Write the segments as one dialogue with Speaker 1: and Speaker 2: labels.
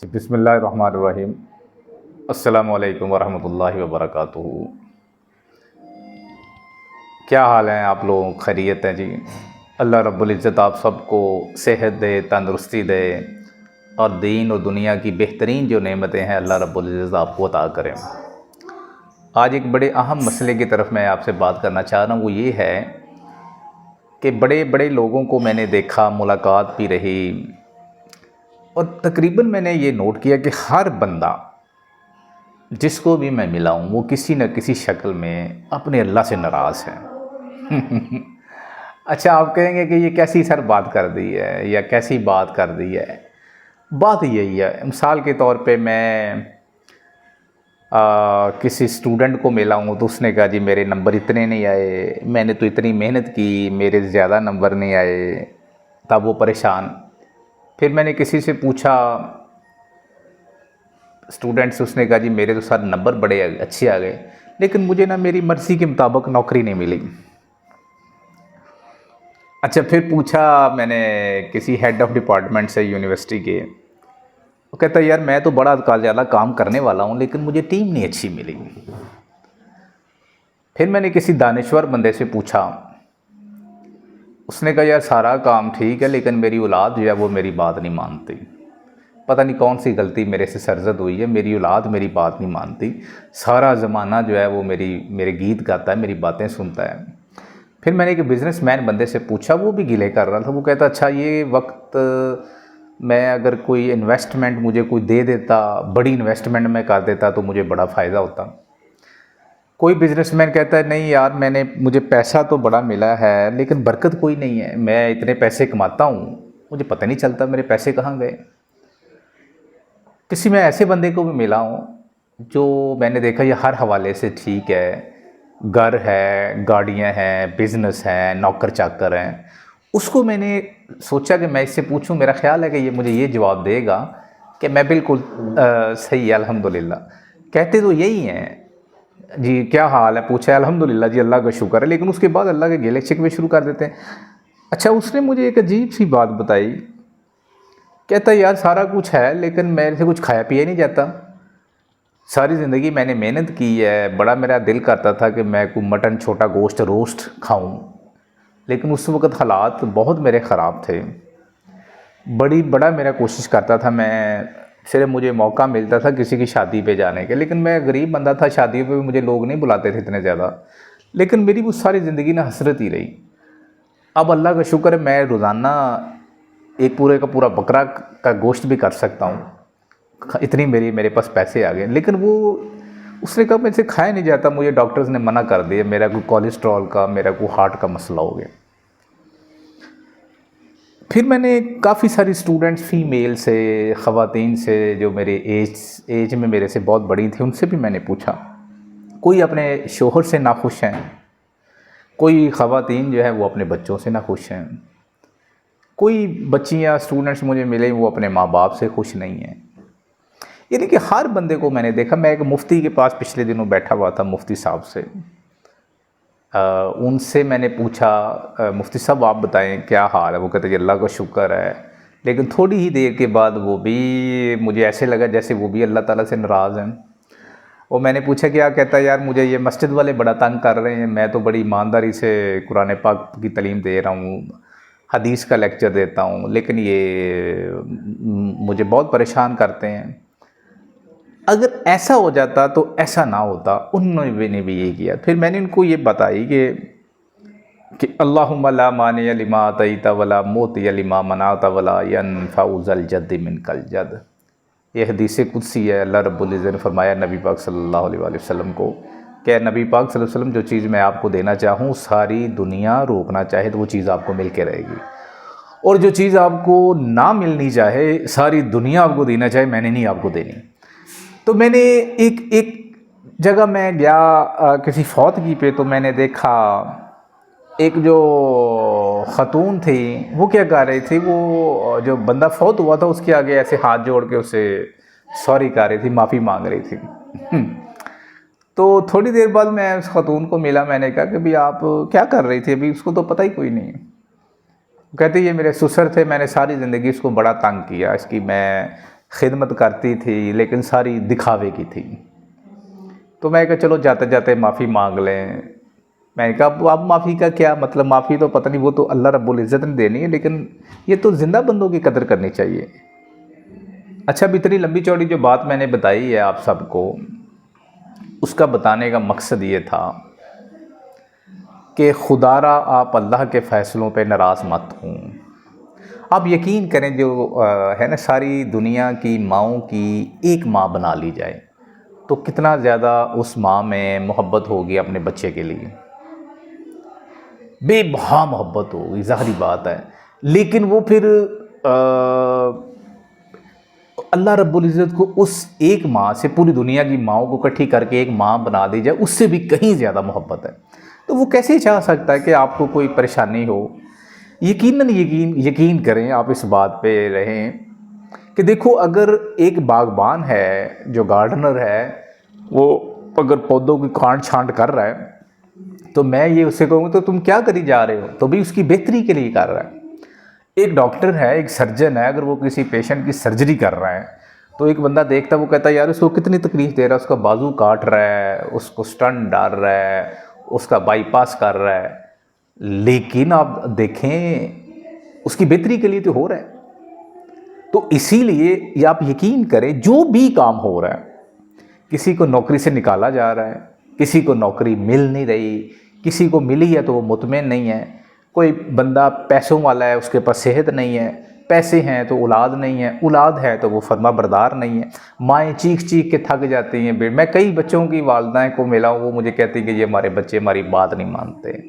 Speaker 1: जी, बिस्मिल्लाहिर्रहमानिर्रहीम। अस्सलामु अलैकुम वरहमतुल्लाहि वबरकातुहू। क्या हाल हैं आप लोग? खैरियत हैं जी? अल्लाह रब्बुल इज़्ज़त आप सबको सेहत दे, तंदुरुस्ती दे और दीन और दुनिया की बेहतरीन जो नेमतें हैं अल्लाह रब्बुल इज़्ज़त आपको अता करें। आज एक बड़े अहम मसले की तरफ मैं आपसे बात करना चाह रहा हूँ। वो ये है कि बड़े बड़े लोगों को मैंने देखा, मुलाकात भी रही और तकरीबन मैंने ये नोट किया कि हर बंदा जिसको भी मैं मिला हूँ वो किसी न किसी शक्ल में अपने अल्लाह से नाराज़ है। अच्छा, आप कहेंगे कि ये कैसी सर बात कर दी है या कैसी बात कर दी है। बात यही है, मिसाल के तौर पे मैं किसी स्टूडेंट को मिला हूँ तो उसने कहा जी मेरे नंबर इतने नहीं आए, मैंने तो इतनी मेहनत की, मेरे ज़्यादा नंबर नहीं आए। तब वो परेशान। फिर मैंने किसी से पूछा स्टूडेंट से, उसने कहा जी मेरे तो सर नंबर बड़े अच्छे आ गए लेकिन मुझे ना मेरी मर्ज़ी के मुताबिक नौकरी नहीं मिली। अच्छा, फिर पूछा मैंने किसी हेड ऑफ डिपार्टमेंट से यूनिवर्सिटी के, वो कहता यार मैं तो बड़ा ज़्यादा काम करने वाला हूँ लेकिन मुझे टीम नहीं अच्छी मिली। फिर मैंने किसी दानिश्वर बंदे से पूछा, उसने कहा यार सारा काम ठीक है लेकिन मेरी औलाद जो है वो मेरी बात नहीं मानती। पता नहीं कौन सी गलती मेरे से सरजद हुई है, मेरी औलाद मेरी बात नहीं मानती। सारा ज़माना जो है वो मेरे गीत गाता है, मेरी बातें सुनता है। फिर मैंने एक बिज़नेसमैन बंदे से पूछा, वो भी गिले कर रहा था। वो कहता अच्छा ये वक्त मैं अगर कोई इन्वेस्टमेंट मुझे कोई दे देता, बड़ी इन्वेस्टमेंट मैं कर देता तो मुझे बड़ा फ़ायदा होता। कोई बिज़नेसमैन कहता है नहीं यार मुझे पैसा तो बड़ा मिला है लेकिन बरकत कोई नहीं है, मैं इतने पैसे कमाता हूँ मुझे पता नहीं चलता मेरे पैसे कहाँ गए। किसी मैं ऐसे बंदे को भी मिला हूँ जो मैंने देखा ये हर हवाले से ठीक है, घर है, गाड़ियाँ हैं, बिज़नेस है, नौकर चाकर हैं। उसको मैंने सोचा कि मैं इससे पूछूं, मेरा ख्याल है कि ये मुझे ये जवाब देगा कि मैं बिल्कुल सही है अल्हम्दुलिल्लाह। कहते तो यही हैं जी, क्या हाल है पूछा, अल्हम्दुलिल्लाह जी अल्लाह का शुक्र है, लेकिन उसके बाद अल्लाह के गिले शिकवे शुरू कर देते हैं। अच्छा, उसने मुझे एक अजीब सी बात बताई। कहता यार सारा कुछ है लेकिन मेरे से कुछ खाया पिया नहीं जाता। सारी ज़िंदगी मैंने मेहनत की है, बड़ा मेरा दिल करता था कि मैं कोई मटन, छोटा गोश्त, रोस्ट खाऊं, लेकिन उस वक़्त हालात बहुत मेरे ख़राब थे। बड़ा मेरा कोशिश करता था मैं, सिर्फ मुझे मौका मिलता था किसी की शादी पे जाने के, लेकिन मैं गरीब बंदा था, शादियों पे भी मुझे लोग नहीं बुलाते थे इतने ज़्यादा। लेकिन मेरी वो सारी ज़िंदगी ना हसरत ही रही। अब अल्लाह का शुक्र है मैं रोज़ाना एक पूरे का पूरा बकरा का गोश्त भी कर सकता हूँ, इतनी मेरे पास पैसे आ गए। लेकिन वो उसने कहा मुझसे खाया नहीं जाता, मुझे डॉक्टर्स ने मना कर दिया, मेरा कोई कोलेस्ट्रॉल का, मेरा कोई हार्ट का मसला हो गया। फिर मैंने काफ़ी सारी स्टूडेंट्स, फीमेल से, ख़वातीन से जो मेरे एज में मेरे से बहुत बड़ी थी, उनसे भी मैंने पूछा। कोई अपने शोहर से नाखुश हैं, कोई ख़वातीन जो है वो अपने बच्चों से नाखुश हैं, कोई बच्चियाँ स्टूडेंट्स मुझे मिले वो अपने माँ बाप से खुश नहीं हैं। यानी कि हर बंदे को मैंने देखा। मैं एक मुफ्ती के पास पिछले दिनों बैठा हुआ था, मुफ्ती साहब से। उनसे मैंने पूछा मुफ्ती साहब आप बताएं क्या हाल है। वो कहते हैं अल्लाह का शुक्र है। लेकिन थोड़ी ही देर के बाद वो भी, मुझे ऐसे लगा जैसे वो भी अल्लाह ताला से नाराज़ हैं। और मैंने पूछा क्या, कहता है यार मुझे ये मस्जिद वाले बड़ा तंग कर रहे हैं, मैं तो बड़ी ईमानदारी से कुरान पाक की तालीम दे रहा हूँ, हदीस का लेक्चर देता हूँ, लेकिन ये मुझे बहुत परेशान करते हैं। अगर ऐसा हो जाता तो ऐसा ना होता, उन्होंने भी ये किया। फिर मैंने उनको ये बताई कि अल्लाहुम्मा ला मानिअ लिमा अतैता वला मुतिअ लिमा मनाता वला यनफउ ज़ल जद्दि मिनकल जद्द। ये हदीस कुदसी है। अल्लाह रब्बुल इज़्ज़त ने फरमाया नबी पाक सल्लल्लाहु अलैहि वसल्लम को, क्या नबी पाक सल्लल्लाहु अलैहि वसल्लम जो चीज़ मैं आपको देना चाहूँ सारी दुनिया रोकना चाहे तो वो चीज़ आपको मिल के रहेगी, और जो चीज़ आपको ना मिलनी चाहे सारी दुनिया आपको देना चाहे मैंने नहीं आपको देनी। तो मैंने एक जगह मैं गया किसी फौतगी पे, तो मैंने देखा एक जो ख़तून थी वो क्या कर रही थी, वो जो बंदा फौत हुआ था उसके आगे ऐसे हाथ जोड़ के उसे सॉरी कर रही थी, माफ़ी मांग रही थी। तो थोड़ी देर बाद मैं उस ख़तून को मिला, मैंने कहा कि भाई आप क्या कर रही थी अभी, उसको तो पता ही कोई नहीं। कहते ये मेरे ससुर थे, मैंने सारी ज़िंदगी इसको बड़ा तंग किया, इसकी मैं खिदमत करती थी लेकिन सारी दिखावे की थी। तो मैं कहा चलो जाते जाते माफ़ी मांग लें। मैंने कहा अब माफ़ी का क्या मतलब, माफ़ी तो पता नहीं, वो तो अल्लाह रब्बुल इज़्ज़त ने देनी है, लेकिन ये तो ज़िंदा बंदों की कदर करनी चाहिए। अच्छा, अब इतनी लंबी चौड़ी जो बात मैंने बताई है आप सबको, उसका बताने का मकसद ये था कि खुदारा आप अल्लाह के फ़ैसलों पे नाराज़ मत हों। आप यकीन करें, जो है ना, सारी दुनिया की माँओं की एक माँ बना ली जाए तो कितना ज़्यादा उस माँ में मोहब्बत होगी अपने बच्चे के लिए, बेबहा मोहब्बत होगी, ज़ाहिरी बात है। लेकिन वो फिर अल्लाह रब्बुल इज़्ज़त को उस एक माँ से पूरी दुनिया की माँओं को इकट्ठी करके एक माँ बना दी जाए, उससे भी कहीं ज़्यादा मोहब्बत है। तो वो कैसे चाह सकता है कि आपको कोई परेशानी हो। यकीनन यकीन करें, आप इस बात पे रहें कि देखो, अगर एक बागबान है, जो गार्डनर है, वो अगर पौधों की काट छांट कर रहा है तो मैं ये उससे कहूँगा तो तुम क्या करी जा रहे हो, तो भी उसकी बेहतरी के लिए कर रहा है। एक डॉक्टर है, एक सर्जन है, अगर वो किसी पेशेंट की सर्जरी कर रहा है तो एक बंदा देखता है, वो कहता है यार इसको कितनी तकलीफ दे रहा है, उसका बाजू काट रहा है, उसको स्टंट डाल रहा है, उसका बाईपास कर रहा है, लेकिन आप देखें उसकी बेहतरी के लिए तो हो रहा है। तो इसीलिए ये आप यकीन करें, जो भी काम हो रहा है, किसी को नौकरी से निकाला जा रहा है, किसी को नौकरी मिल नहीं रही, किसी को मिली है तो वो मुतमईन नहीं है, कोई बंदा पैसों वाला है, उसके पास सेहत नहीं है, पैसे हैं तो औलाद नहीं है, औलाद है तो वो फर्मा बरदार नहीं है, माएँ चीख चीख के थक जाती हैं। मैं कई बच्चों की वालदाएँ को मिला हूँ, वो मुझे कहती कि ये हमारे बच्चे हमारी बात नहीं मानते।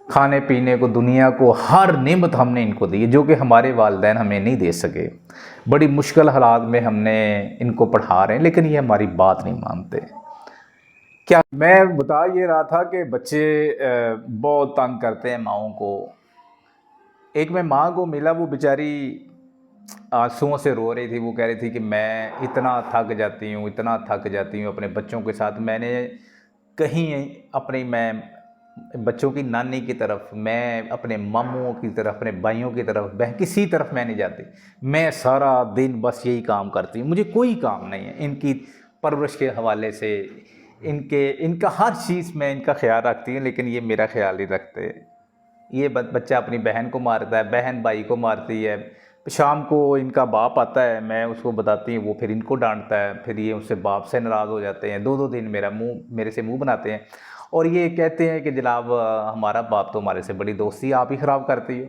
Speaker 1: खाने पीने को, दुनिया को, हर नेमत हमने इनको दी जो कि हमारे वालिदैन हमें नहीं दे सके। बड़ी मुश्किल हालात में हमने इनको पढ़ा रहे हैं, लेकिन ये हमारी बात नहीं मानते। क्या मैं बता ये रहा था कि बच्चे बहुत तंग करते हैं माँओं को। एक मैं माँ को मिला, वो बेचारी आंसुओं से रो रही थी। वो कह रही थी कि मैं इतना थक जाती हूँ, इतना थक जाती हूँ अपने बच्चों के साथ। मैंने कहीं अपनी मैं बच्चों की नानी की तरफ, मैं अपने मामूओं की तरफ, अपने भाइयों की तरफ, बहन किसी तरफ मैं नहीं जाती। मैं सारा दिन बस यही काम करती हूँ, मुझे कोई काम नहीं है। इनकी परवरिश के हवाले से इनका हर चीज़ में इनका ख्याल रखती हूँ, लेकिन ये मेरा ख्याल नहीं रखते। ये बच्चा अपनी बहन को मारता है, बहन भाई को मारती है। शाम को इनका बाप आता है, मैं उसको बताती हूँ, वो फिर इनको डांटता है, फिर ये उससे बाप से नाराज़ हो जाते हैं। 2-2 दिन मेरे से मुंह बनाते हैं और ये कहते हैं कि जनाब हमारा बाप तो हमारे से बड़ी दोस्ती आप ही ख़राब करती हो।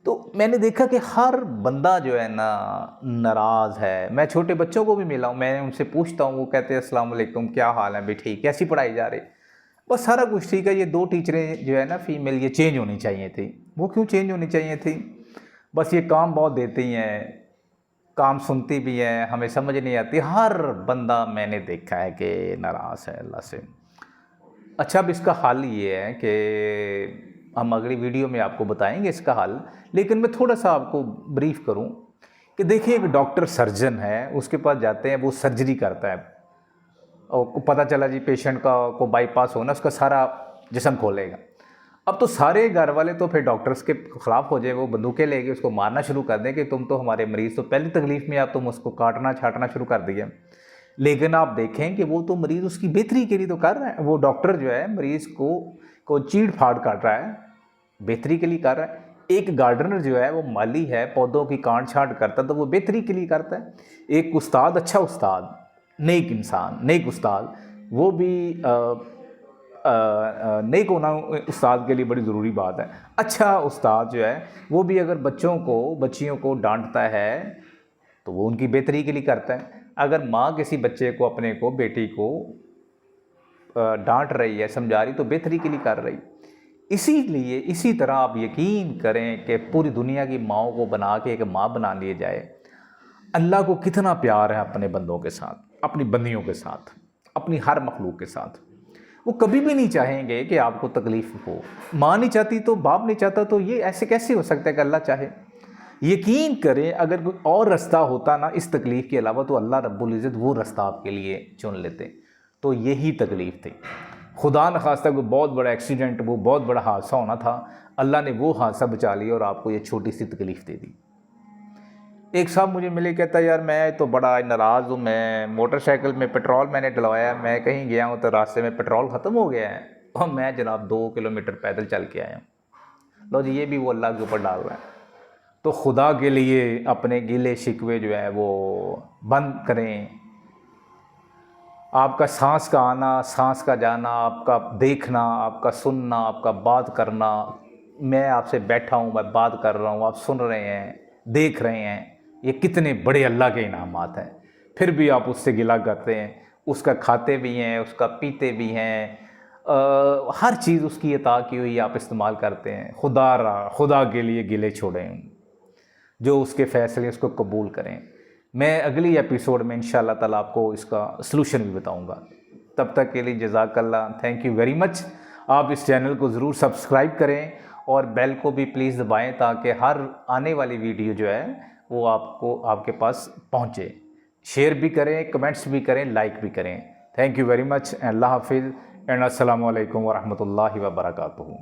Speaker 1: तो मैंने देखा कि हर बंदा जो है ना नाराज़ है। मैं छोटे बच्चों को भी मिला हूँ, मैं उनसे पूछता हूँ, वो कहते हैं अस्सलाम वालेकुम, क्या हाल है भाई, ठीक, कैसी पढ़ाई जा रही। बस सारा कुछ ठीक है। ये 2 टीचरें जो है ना फीमेल, ये चेंज होनी चाहिए थी। वो क्यों चेंज होनी चाहिए थी? बस ये काम बहुत देती हैं, काम सुनती भी हैं, हमें समझ नहीं आती। हर बंदा मैंने देखा है कि नाराज़ है अल्लाह से। अच्छा, अब इसका हल ये है कि हम अगली वीडियो में आपको बताएंगे इसका हल, लेकिन मैं थोड़ा सा आपको ब्रीफ करूं कि देखिए, एक डॉक्टर सर्जन है, उसके पास जाते हैं, वो सर्जरी करता है और पता चला जी पेशेंट का को बाईपास होना, उसका सारा जिस्म खोलेगा। अब तो सारे घर वाले तो फिर डॉक्टर्स के ख़िलाफ़ हो जाए, वो बंदूकें लेके उसको मारना शुरू कर दें कि तुम तो हमारे मरीज़, तो पहली तकलीफ़ में आप तुम उसको काटना छाटना शुरू कर दिया। लेकिन आप देखें कि वो तो मरीज़ उसकी बेहतरी के लिए तो कर रहा है। वो डॉक्टर जो है मरीज़ को चीड़ फाड़ काट रहा है, बेहतरी के लिए कर रहा है। एक गार्डनर जो है वो माली है, पौधों की काट छांट करता है तो वो बेहतरी के लिए करता है। एक उस्ताद, अच्छा उस्ताद, नेक इंसान, नेक उस्ताद, वो भी नेक होना उस्ताद के लिए बड़ी ज़रूरी बात है। अच्छा उस्ताद जो है वो भी अगर बच्चियों को डांटता है तो वो उनकी बेहतरी के लिए करता है। अगर माँ किसी बच्चे को, अपने को, बेटी को डांट रही है, समझा रही, तो बेहतरी के लिए कर रही। इसीलिए इसी तरह आप यकीन करें कि पूरी दुनिया की माँओं को बना के एक माँ बना लिए जाए। अल्लाह को कितना प्यार है अपने बंदों के साथ, अपनी बंदियों के साथ, अपनी हर मखलूक के साथ। वो कभी भी नहीं चाहेंगे कि आपको तकलीफ़ हो। माँ नहीं चाहती तो बाप नहीं चाहता, तो ये ऐसे कैसे हो सकता है कि अल्लाह चाहे? यकीन करें, अगर कोई और रास्ता होता ना इस तकलीफ़ के अलावा, तो अल्लाह रब्बुल इज़्ज़त वो रास्ता आपके लिए चुन लेते। तो यही तकलीफ़ थी। खुदा न खास्ता कोई बहुत बड़ा एक्सीडेंट, वो बहुत बड़ा हादसा होना था, अल्लाह ने वो हादसा बचा लिया और आपको ये छोटी सी तकलीफ़ दे दी। एक साहब मुझे मिले, कहता यार मैं तो बड़ा नाराज़ हूँ, मैं मोटरसाइकिल में पेट्रोल मैंने डलवाया, मैं कहीं गया हूँ तो रास्ते में पेट्रोल ख़त्म हो गया है और मैं जनाब 2 किलोमीटर पैदल चल के आया हूँ। लो जी, ये भी वो अल्लाह के ऊपर डाल रहा है। तो खुदा के लिए अपने गिले शिकवे जो है वो बंद करें। आपका सांस का आना, सांस का जाना, आपका देखना, आपका सुनना, आपका बात करना, मैं आपसे बैठा हूँ, मैं बात कर रहा हूँ, आप सुन रहे हैं, देख रहे हैं, ये कितने बड़े अल्लाह के इनामात हैं। फिर भी आप उससे गिला करते हैं, उसका खाते भी हैं, उसका पीते भी हैं, हर चीज़ उसकी अता की हुई आप इस्तेमाल करते हैं। खुदा के लिए गिले छोड़ें, जो उसके फ़ैसले उसको कबूल करें। मैं अगली एपिसोड में इंशाअल्लाह ताला आपको इसका सलूशन भी बताऊंगा। तब तक के लिए जज़ाकल्लाह, थैंक यू वेरी मच। आप इस चैनल को ज़रूर सब्सक्राइब करें और बेल को भी प्लीज़ दबाएं ताकि हर आने वाली वीडियो जो है वो आपको आपके पास पहुँचे। शेयर भी करें, कमेंट्स भी करें, लाइक भी करें। Thank you very much. अल्लाह हाफिज़ एंड अस्सलामु अलैकुम वरहमतुल्लाहि वबरकातुहू।